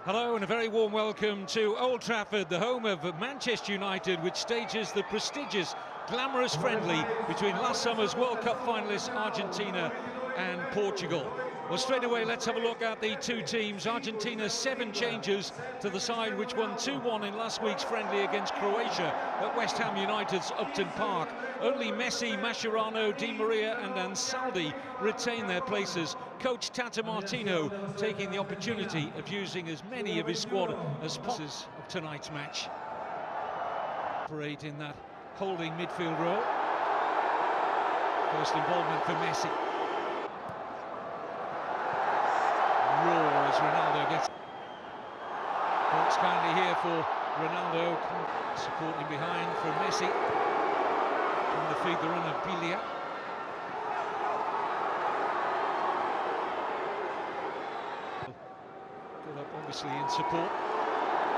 Hello and a very warm welcome to Old Trafford, the home of Manchester United, which stages the prestigious, glamorous friendly between last summer's World Cup finalists Argentina and Portugal. Well, straight away, let's have a look at the two teams. Argentina's 7 changes to the side, which won 2-1 in last week's friendly against Croatia at West Ham United's Upton Park. Only Messi, Mascherano, Di Maria and Ansaldi retain their places. Coach Tata Martino taking the opportunity of using as many of his squad as possible of tonight's match. Operate in that holding midfield role. First involvement for Messi. Roar as Ronaldo gets. Box kindly here for Ronaldo. Supporting behind for Messi. Trying to feed the run of Bilia. Good up obviously in support.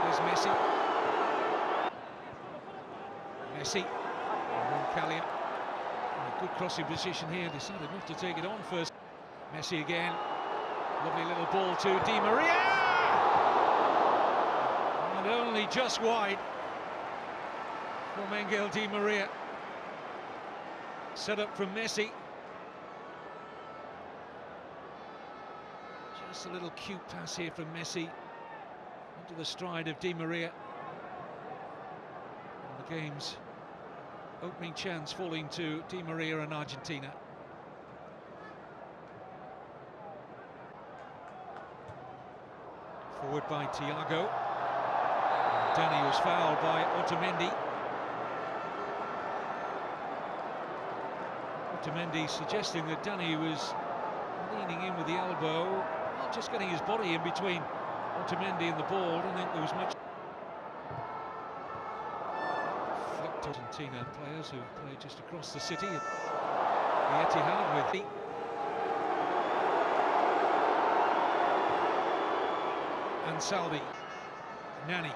There's Messi. Messi. Roncaglia. In a good crossing position here. Decided not to take it on first. Messi again. Lovely little ball to Di Maria! And only just wide from Angel Di Maria. Set up from Messi. Just a little cute pass here from Messi into the stride of Di Maria. And the game's opening chance falling to Di Maria and Argentina. Forward by Thiago. Dani was fouled by Otamendi. Otamendi suggesting that Dani was leaning in with the elbow, not just getting his body in between Otamendi and the ball. I don't think there was much. Flicked Argentina players who play just across the city at the Etihad with Ansaldi, Nani.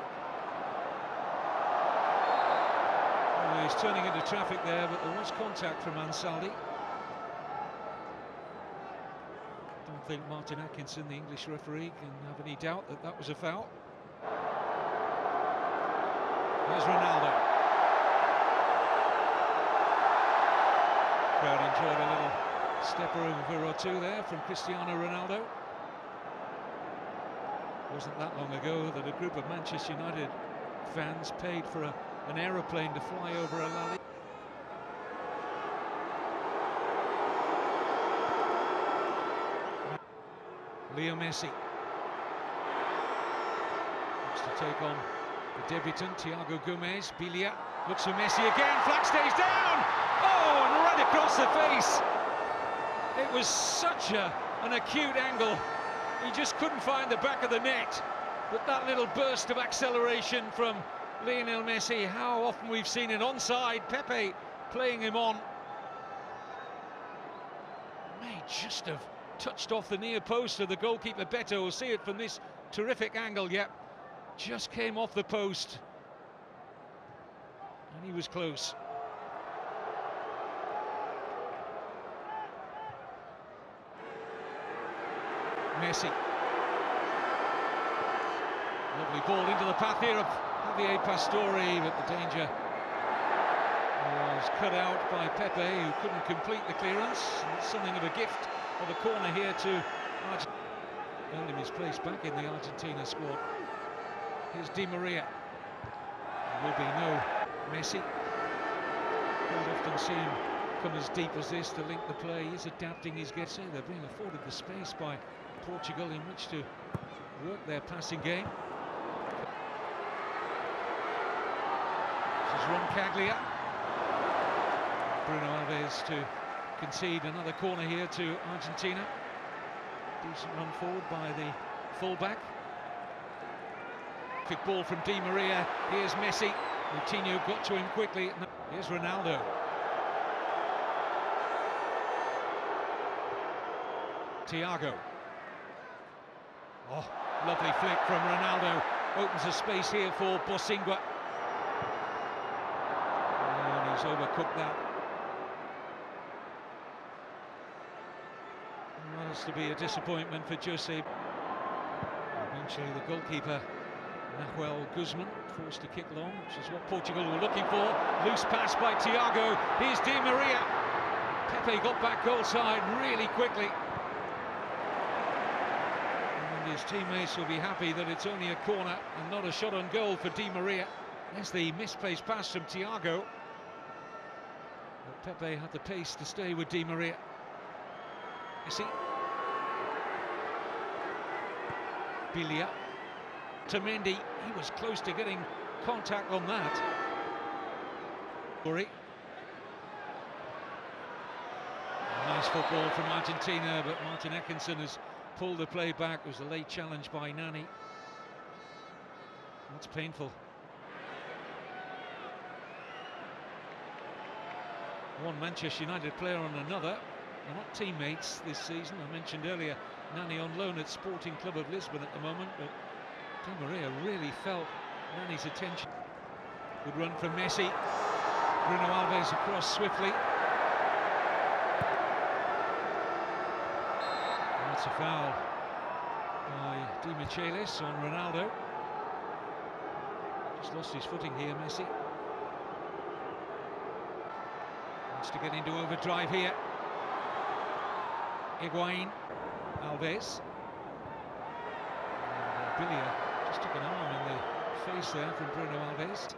Oh, he's turning into traffic there, but there was contact from Ansaldi. Don't think Martin Atkinson, the English referee, can have any doubt that that was a foul. There's Ronaldo. Crowd enjoyed a little stepper over or two there from Cristiano Ronaldo. It wasn't that long ago that a group of Manchester United fans paid for an aeroplane to fly over a La Liga. Leo Messi looks to take on the debutant Thiago Gomez. Bilia looks for Messi again. Flag stays down. Oh, and right across the face. It was such an acute angle. He just couldn't find the back of the net. But that little burst of acceleration from Lionel Messi, how often we've seen it onside. Pepe playing him on. May just have touched off the near post of the goalkeeper. Beto will see it from this terrific angle. Yep, just came off the post. And he was close. Messi. Lovely ball into the path here of Javier Pastore, but the danger was cut out by Pepe, who couldn't complete the clearance. And it's something of a gift of a corner here to Argentina. Earned him his place back in the Argentina squad. Here's Di Maria. There will be no Messi. Don't often see him come as deep as this to link the play. He's adapting his get. So they're being afforded the space by Portugal in which to work their passing game. This is Roncaglia. Bruno Alves to concede another corner here to Argentina. Decent run forward by the fullback. Kick ball from Di Maria. Here's Messi. Coutinho got to him quickly. Here's Ronaldo. Thiago. Oh, lovely flick from Ronaldo. Opens a space here for Bosingua. And he's overcooked that. Has to be a disappointment for Jose. Actually, the goalkeeper, Nahuel Guzman, forced to kick long, which is what Portugal were looking for. Loose pass by Thiago. Here's Di Maria. Pepe got back goal side really quickly. And his teammates will be happy that it's only a corner and not a shot on goal for Di Maria. There's the misplaced pass from Thiago. But Pepe had the pace to stay with Di Maria. Messi. Bilia to Mendy. He was close to getting contact on that. Nice football from Argentina, but Martin Eckinson has pulled the play back. It was a late challenge by Nani. That's painful. One Manchester United player on another. They're not teammates this season. I mentioned earlier Nani on loan at Sporting Club of Lisbon at the moment, but Di Maria really felt Nani's attention. Good run from Messi. Bruno Alves across swiftly. That's a foul by Di Michelis on Ronaldo. Just lost his footing here, Messi. Wants to get into overdrive here. Higuain, Alves. And Bilia just took an arm in the face there from Bruno Alves.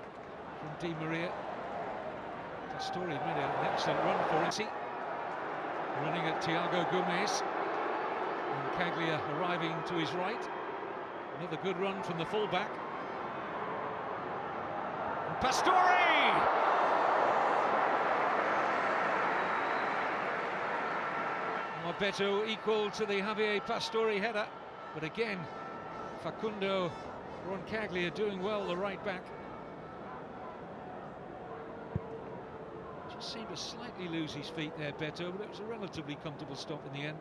From Di Maria. Pastore made an excellent run for Messi. Running at Thiago Gomez. And Caglia arriving to his right. Another good run from the fullback. And Pastore! Beto equal to the Javier Pastore header, but again Facundo Roncaglia doing well, the right back. Just seemed to slightly lose his feet there, Beto, but it was a relatively comfortable stop in the end.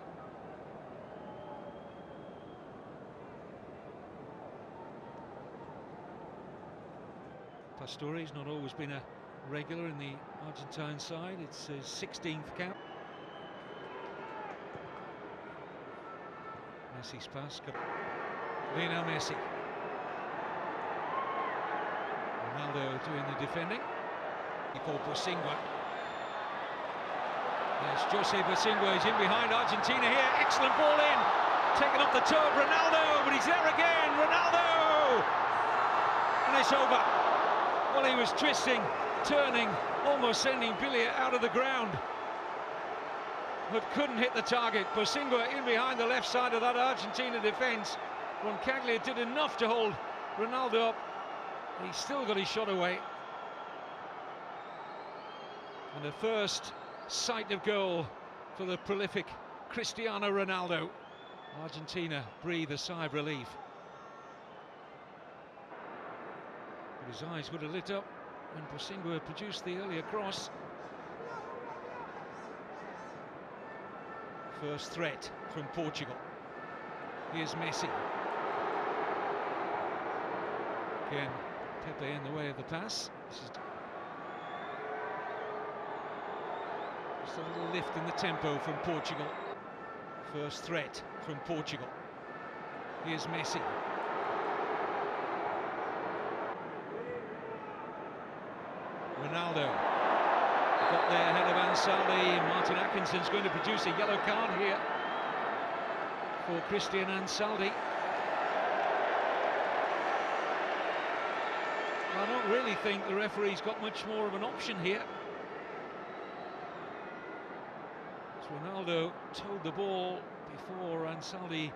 Pastore's not always been a regular in the Argentine side. It's his 16th cap. Messi's pass. Lionel Messi. Ronaldo doing the defending. For Bosingwa. There's Jose Bosingwa. He's in behind Argentina here. Excellent ball in. Taken off the toe of Ronaldo, but he's there again. Ronaldo! And it's over. Well, he was twisting, turning, almost sending Bilia out of the ground, but couldn't hit the target. Bosingwa in behind the left side of that Argentina defence. Roncaglia did enough to hold Ronaldo up. He's still got his shot away. And the first sight of goal for the prolific Cristiano Ronaldo. Argentina breathe a sigh of relief. But his eyes would have lit up when Bosingwa produced the earlier cross. First threat from Portugal. Here's Messi. Again, Pepe in the way of the pass. This is just a little lift in the tempo from Portugal. First threat from Portugal. Here's Messi. Ronaldo. Got there ahead of Ansaldi. Martin Atkinson's going to produce a yellow card here for Christian Ansaldi. I don't really think the referee's got much more of an option here. As Ronaldo towed the ball before Ansaldi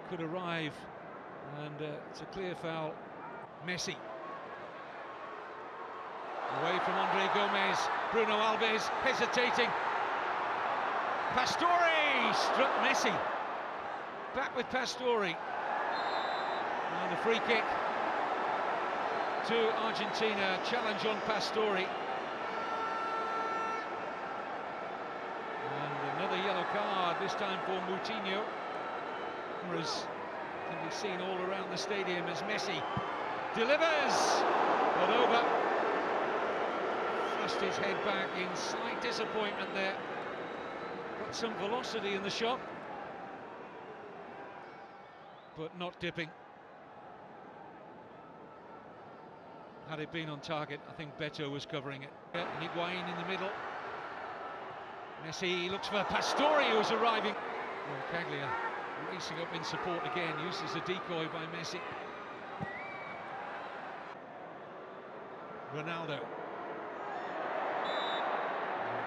could arrive, and it's a clear foul. Messi. Away from Andre Gomez. Bruno Alves hesitating. Pastore struck Messi. Back with Pastore. And a free kick to Argentina. Challenge on Pastore. And another yellow card, this time for Moutinho. As can be seen all around the stadium as Messi delivers. But over. Thrust his head back in slight disappointment there. Got some velocity in the shot, but not dipping. Had it been on target, I think Beto was covering it. And Higuain in the middle. Messi looks for Pastore, who's arriving. Well, Caglia racing up in support again, used as a decoy by Messi. Ronaldo.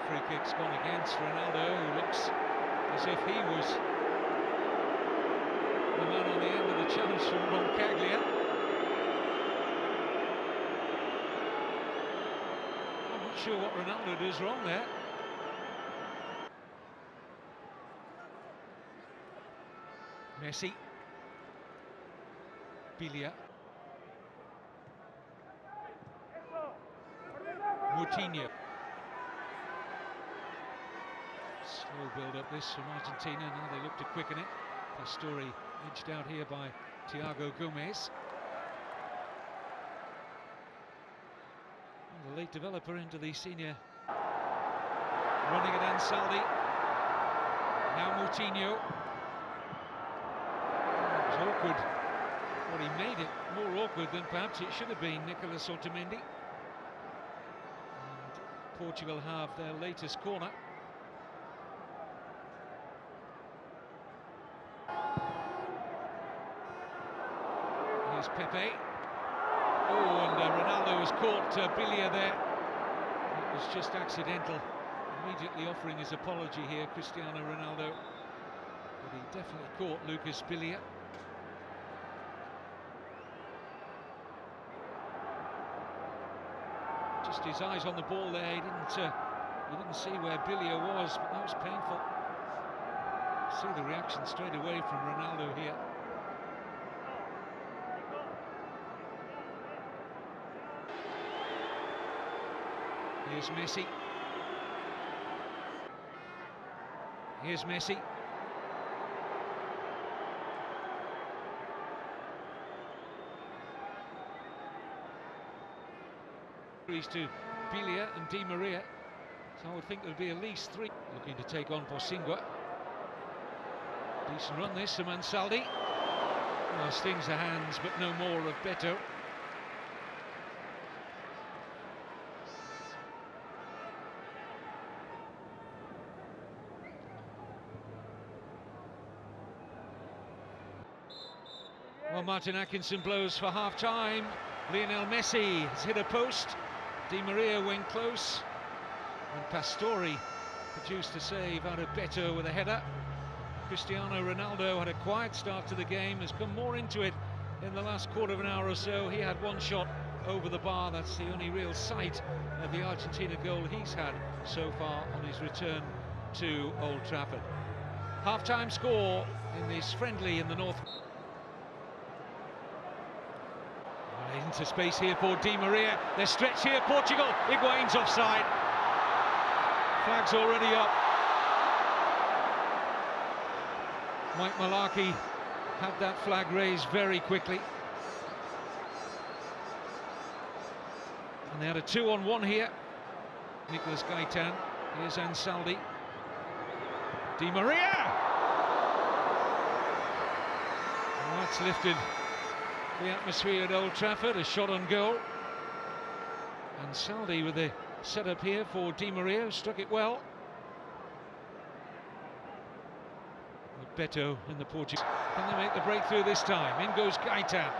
Free kick's gone against Ronaldo, who looks as if he was the man on the end of the challenge from Roncaglia. I'm not sure what Ronaldo does wrong there. Messi. Bilia. Moutinho. Slow build-up this from Argentina, now they look to quicken it. Pastore edged out here by Thiago Gomez. And the late developer into the senior. Running at Ansaldi. Now Moutinho. It was awkward. Well, he made it more awkward than perhaps it should have been, Nicolas Otamendi. And Portugal have their latest corner. Here's Pepe. Oh, and Ronaldo has caught Bilia there. It was just accidental. Immediately offering his apology here, Cristiano Ronaldo. But he definitely caught Lucas Bilia. Just his eyes on the ball there. He didn't see where Bilia was, but that was painful. See the reaction straight away from Ronaldo here. Here's Messi. Here's Messi. To Bilia and Di Maria, so I would think there'll be at least three. Looking to take on Bosingwa. Decent run this from Ansaldi. Well, stings the hands, but no more of Beto. Well, Martin Atkinson blows for half-time. Lionel Messi has hit a post. Di Maria went close. And Pastore produced a save out of Beto with a header. Cristiano Ronaldo had a quiet start to the game, has come more into it in the last quarter of an hour or so. He had one shot over the bar. That's the only real sight of the Argentina goal he's had so far on his return to Old Trafford. Half-time score in this friendly in the north. Into space here for Di Maria. They're stretched here, Portugal. Higuain's offside. Flag's already up. Mike Malarkey had that flag raised very quickly. And they had a 2-on-1 here. Nicolas Gaitan. Here's Ansaldi. Di Maria! Well, that's lifted the atmosphere at Old Trafford. A shot on goal. Ansaldi with the setup here for Di Maria, struck it well. Beto in the Portuguese. Can they make the breakthrough this time? In goes Gaitan.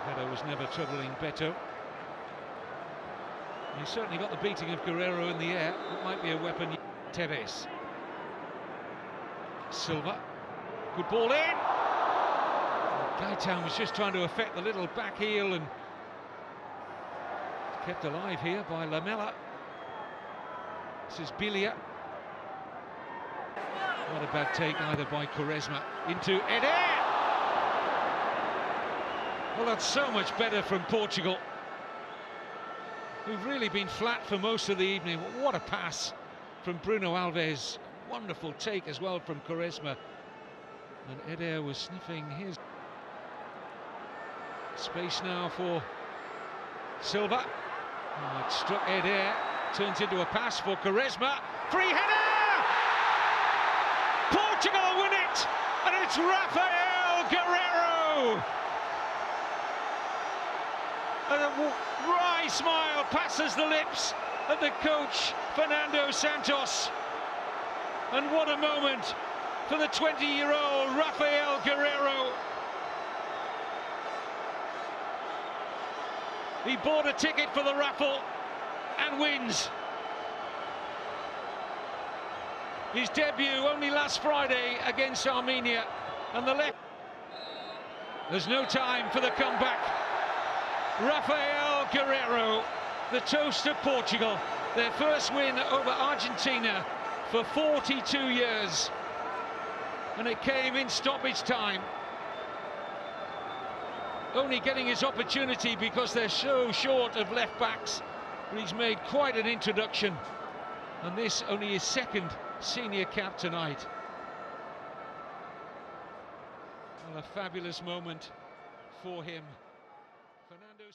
Beto was never troubling Beto. He certainly got the beating of Guerrero in the air. It might be a weapon. Tevez. Silva. Good ball in. Gaitan was just trying to affect the little back heel and kept alive here by Lamela. This is Bilia. Not a bad take either by Quaresma. Into Eder! Well, that's so much better from Portugal, who've really been flat for most of the evening. What a pass from Bruno Alves. Wonderful take as well from Quaresma. And Eder was sniffing his space now for Silva. Oh, it struck Eder, turns into a pass for Quaresma. Free header! Portugal win it, and it's Rafael Guerrero. And a wry smile passes the lips of the coach, Fernando Santos. And what a moment for the 20-year-old Rafael Guerreiro. He bought a ticket for the raffle and wins. His debut only last Friday against Armenia, and the left. There's no time for the comeback. Rafael Guerreiro, the toast of Portugal, their first win over Argentina for 42 years, and it came in stoppage time. Only getting his opportunity because they're so short of left backs, but he's made quite an introduction, and this only his second senior cap tonight. Well, a fabulous moment for him. Fernando